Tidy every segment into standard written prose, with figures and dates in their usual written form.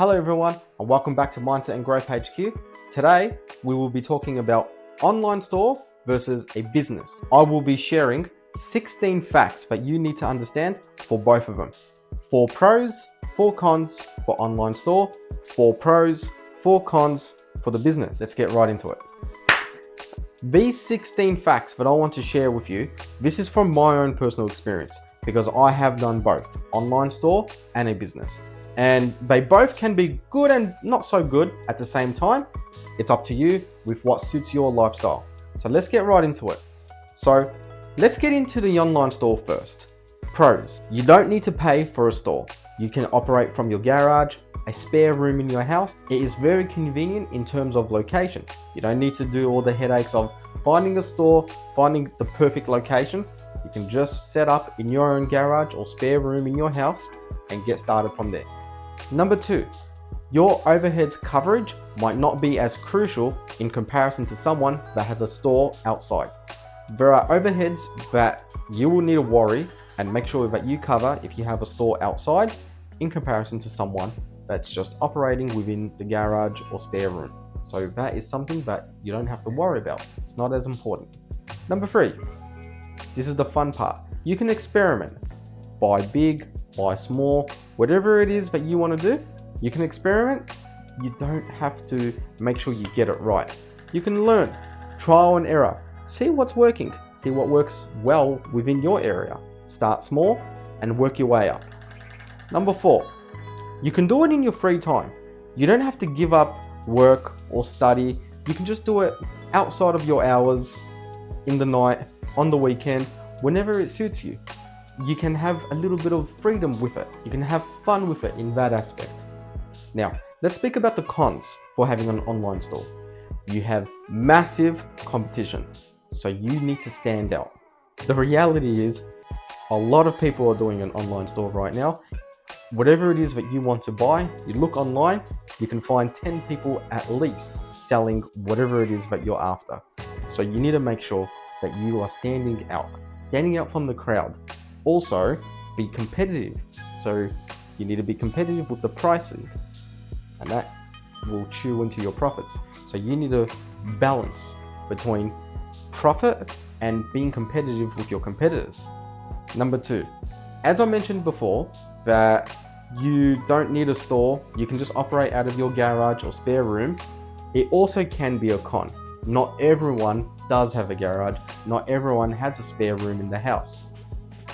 Hello everyone, and welcome back to Mindset and Growth HQ. Today, we will be talking about online store versus a business. I will be sharing 16 facts that you need to understand for both of them. 4 pros, 4 cons for online store, 4 pros, 4 cons for the business. Let's get right into it. These 16 facts that I want to share with you, this is from my own personal experience because I have done both, online store and a business. And they both can be good and not so good at the same time. It's up to you with what suits your lifestyle. So let's get right into it. So let's get into the online store first. Pros. You don't need to pay for a store. You can operate from your garage, a spare room in your house. It is very convenient in terms of location. You don't need to do all the headaches of finding a store, finding the perfect location. You can just set up in your own garage or spare room in your house and get started from there. Number 2, your overheads coverage might not be as crucial in comparison to someone that has a store outside. There are overheads that you will need to worry and make sure that you cover if you have a store outside in comparison to someone that's just operating within the garage or spare room. So that is something that you don't have to worry about. It's not as important. Number 3, this is the fun part. You can experiment. Buy big, buy small, whatever it is that you want to do, you can experiment. You don't have to make sure you get it right. You can learn, trial and error, see what's working, see what works well within your area. Start small and work your way up. Number 4, you can do it in your free time. You don't have to give up work or study. You can just do it outside of your hours, in the night, on the weekend, whenever it suits you. You can have a little bit of freedom with it. You can have fun with it in that aspect. Now, let's speak about the cons for having an online store. You have massive competition, so you need to stand out. The reality is, a lot of people are doing an online store right now. Whatever it is that you want to buy, you look online, you can find 10 people at least selling whatever it is that you're after. So you need to make sure that you are standing out from the crowd. Also, be competitive. So you need to be competitive with the pricing, and that will chew into your profits. So you need to balance between profit and being competitive with your competitors. Number 2, as I mentioned before, that you don't need a store. You can just operate out of your garage or spare room. It also can be a con. Not everyone does have a garage. Not everyone has a spare room in the house.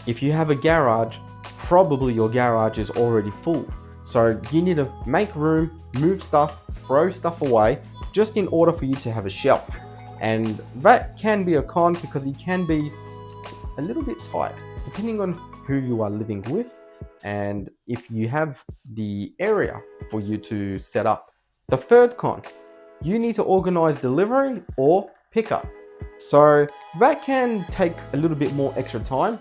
If you have a garage, probably your garage is already full. So you need to make room, move stuff, throw stuff away, just in order for you to have a shelf. And that can be a con because it can be a little bit tight, depending on who you are living with and if you have the area for you to set up. The third con, you need to organize delivery or pickup. So that can take a little bit more extra time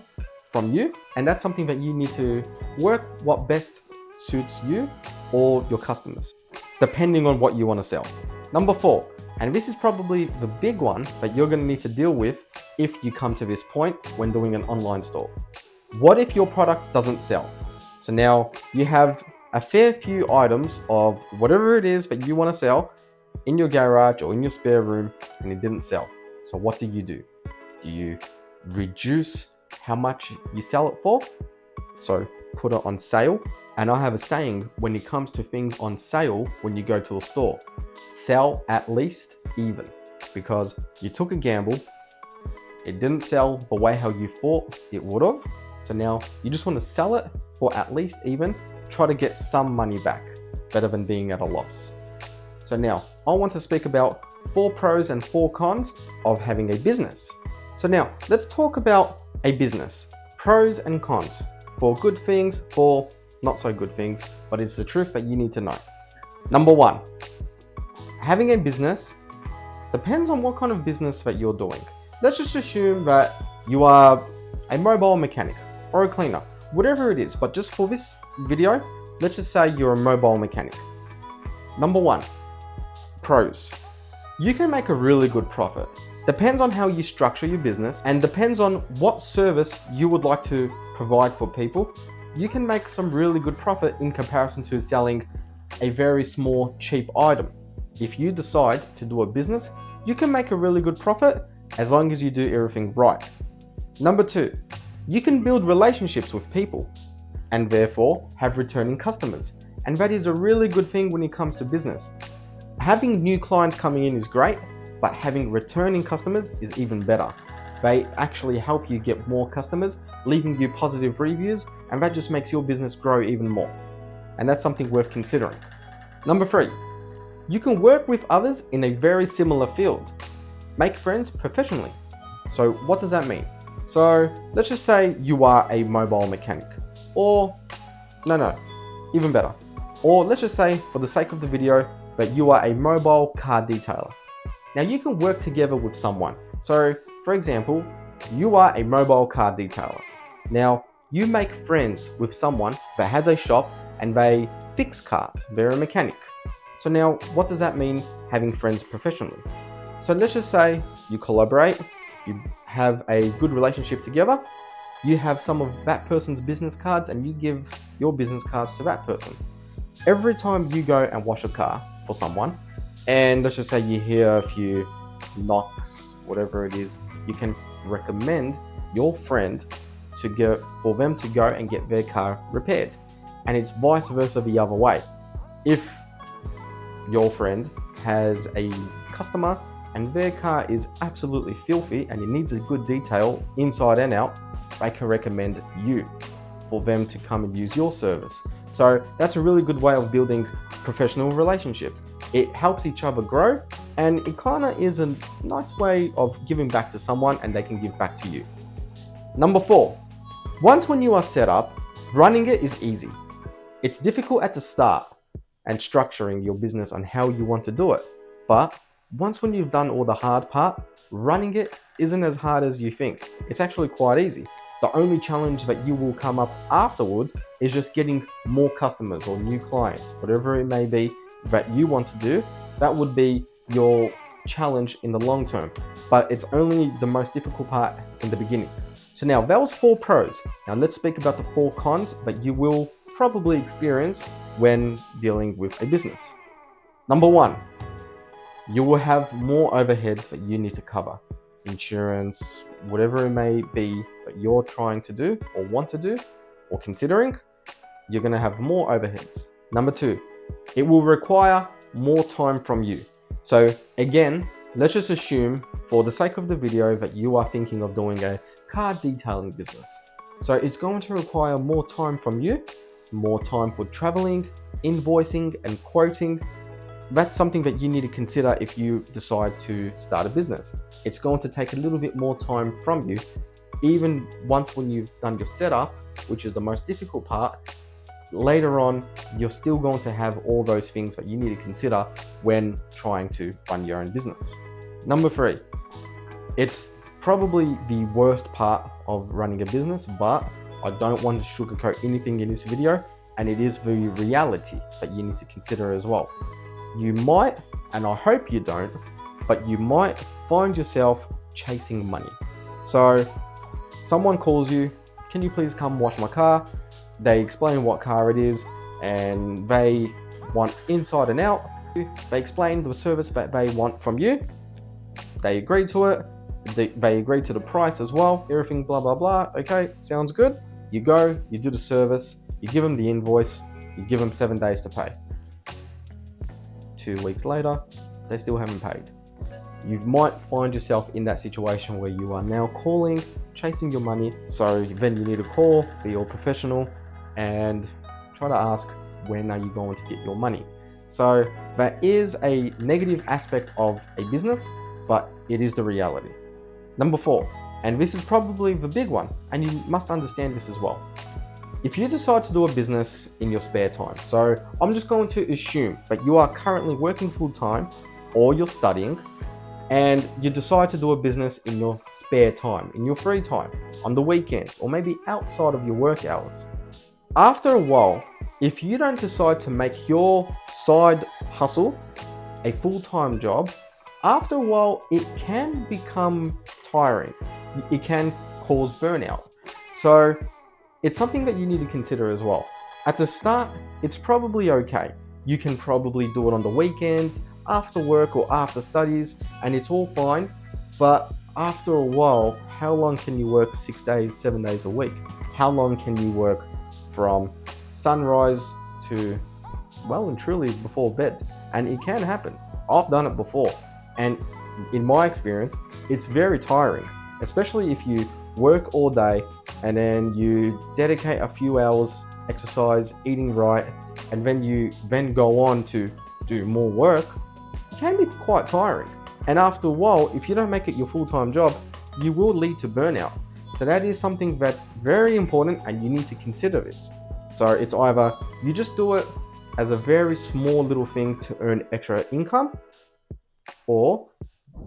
from you, and that's something that you need to work what best suits you or your customers, depending on what you want to sell. Number 4, and this is probably the big one that you're going to need to deal with if you come to this point when doing an online store. What if your product doesn't sell? So now you have a fair few items of whatever it is that you want to sell in your garage or in your spare room, and it didn't sell. So what do? Do you reduce how much you sell it for? So put it on sale. And I have a saying when it comes to things on sale when you go to a store: sell at least even, because you took a gamble. It didn't sell the way how you thought it would have. So now you just want to sell it for at least even, try to get some money back, better than being at a loss. So now I want to speak about 4 pros and 4 cons of having a business. So now let's talk about a business. Pros and cons. 4 good things, 4 not so good things, but it's the truth that you need to know. Number 1, having a business depends on what kind of business that you're doing. Let's just assume that you are a mobile mechanic or a cleaner, whatever it is, but just for this video, let's just say you're a mobile mechanic. Number 1, pros. You can make a really good profit. Depends on how you structure your business and depends on what service you would like to provide for people. You can make some really good profit in comparison to selling a very small, cheap item. If you decide to do a business, you can make a really good profit as long as you do everything right. Number 2, you can build relationships with people and therefore have returning customers. And that is a really good thing when it comes to business. Having new clients coming in is great, but having returning customers is even better. They actually help you get more customers, leaving you positive reviews, and that just makes your business grow even more. And that's something worth considering. Number 3, you can work with others in a very similar field. Make friends professionally. So what does that mean? So let's just say you are a mobile mechanic, or even better. Or let's just say, for the sake of the video, that you are a mobile car detailer. Now you can work together with someone. So for example, you are a mobile car detailer. Now you make friends with someone that has a shop and they fix cars. They're a mechanic. So now what does that mean, having friends professionally? So let's just say you collaborate, you have a good relationship together, you have some of that person's business cards and you give your business cards to that person. Every time you go and wash a car for someone, and let's just say you hear a few knocks, whatever it is, you can recommend your friend for them to go and get their car repaired. And it's vice versa the other way. If your friend has a customer and their car is absolutely filthy and it needs a good detail inside and out, they can recommend you for them to come and use your service. So that's a really good way of building professional relationships. It helps each other grow, and it kind of is a nice way of giving back to someone and they can give back to you. Number 4, once when you are set up, running it is easy. It's difficult at the start and structuring your business on how you want to do it. But once when you've done all the hard part, running it isn't as hard as you think. It's actually quite easy. The only challenge that you will come up afterwards is just getting more customers or new clients, whatever it may be that you want to do. That would be your challenge in the long term, but it's only the most difficult part in the beginning. So now that was 4 pros. Now let's speak about the 4 cons that you will probably experience when dealing with a business. Number 1, you will have more overheads that you need to cover. Insurance, whatever it may be that you're trying to do or want to do or considering, you're going to have more overheads. Number 2, it will require more time from you. So again, let's just assume for the sake of the video that you are thinking of doing a car detailing business. So it's going to require more time from you, more time for traveling, invoicing and quoting. That's something that you need to consider if you decide to start a business. It's going to take a little bit more time from you. Even once when you've done your setup, which is the most difficult part, later on, you're still going to have all those things that you need to consider when trying to run your own business. Number 3, it's probably the worst part of running a business, but I don't want to sugarcoat anything in this video, and it is the reality that you need to consider as well. You might, and I hope you don't, but you might find yourself chasing money. So someone calls you, can you please come wash my car? They explain what car it is and they want inside and out. They explain the service that they want from you. They agree to it. They agree to the price as well. Everything blah, blah, blah. Okay, sounds good. You go, you do the service, you give them the invoice, you give them 7 days to pay. 2 weeks later, they still haven't paid. You might find yourself in that situation where you are now calling, chasing your money. So then you need to call, be all professional, and try to ask, when are you going to get your money? So that is a negative aspect of a business, but it is the reality. Number 4, and this is probably the big one, and you must understand this as well. If you decide to do a business in your spare time, so I'm just going to assume that you are currently working full time or you're studying, and you decide to do a business in your spare time, in your free time, on the weekends, or maybe outside of your work hours. After a while, if you don't decide to make your side hustle a full-time job, after a while, it can become tiring. It can cause burnout. So it's something that you need to consider as well. At the start, it's probably okay. You can probably do it on the weekends, after work or after studies, and it's all fine. But after a while, how long can you work 6 days, 7 days a week? How long can you work from sunrise to well and truly before bed? And it can happen. I've done it before, and in my experience, it's very tiring, especially if you work all day and then you dedicate a few hours exercise, eating right, and then you go on to do more work. It can be quite tiring, and after a while, if you don't make it your full-time job, you will lead to burnout. So that is something that's very important, and you need to consider this. So it's either you just do it as a very small little thing to earn extra income, or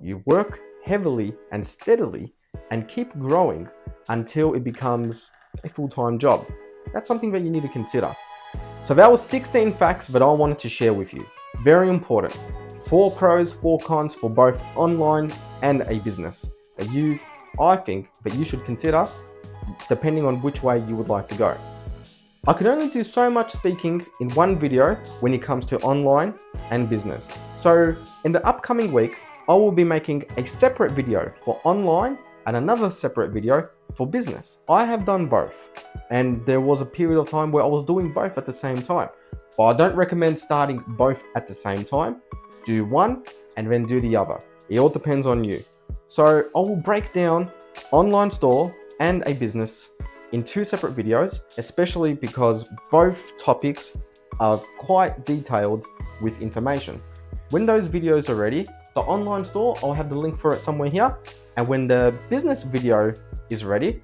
you work heavily and steadily and keep growing until it becomes a full-time job. That's something that you need to consider. So that was 16 facts that I wanted to share with you. Very important. 4 pros, 4 cons for both online and a business that I think that you should consider depending on which way you would like to go. I can only do so much speaking in one video when it comes to online and business. So in the upcoming week, I will be making a separate video for online and another separate video for business. I have done both, and there was a period of time where I was doing both at the same time. But I don't recommend starting both at the same time. Do one and then do the other. It all depends on you. So I will break down online store and a business in 2 separate videos, especially because both topics are quite detailed with information. When those videos are ready, the online store, I'll have the link for it somewhere here. And when the business video is ready,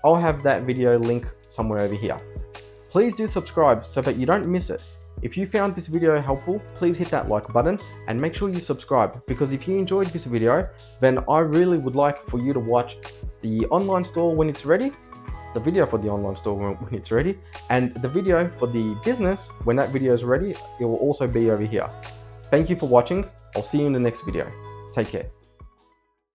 I'll have that video link somewhere over here. Please do subscribe so that you don't miss it. If you found this video helpful, please hit that like button and make sure you subscribe, because if you enjoyed this video, then I really would like for you to watch the online store when it's ready, the video for the online store when it's ready, and the video for the business when that video is ready. It will also be over here. Thank you for watching. I'll see you in the next video. Take care.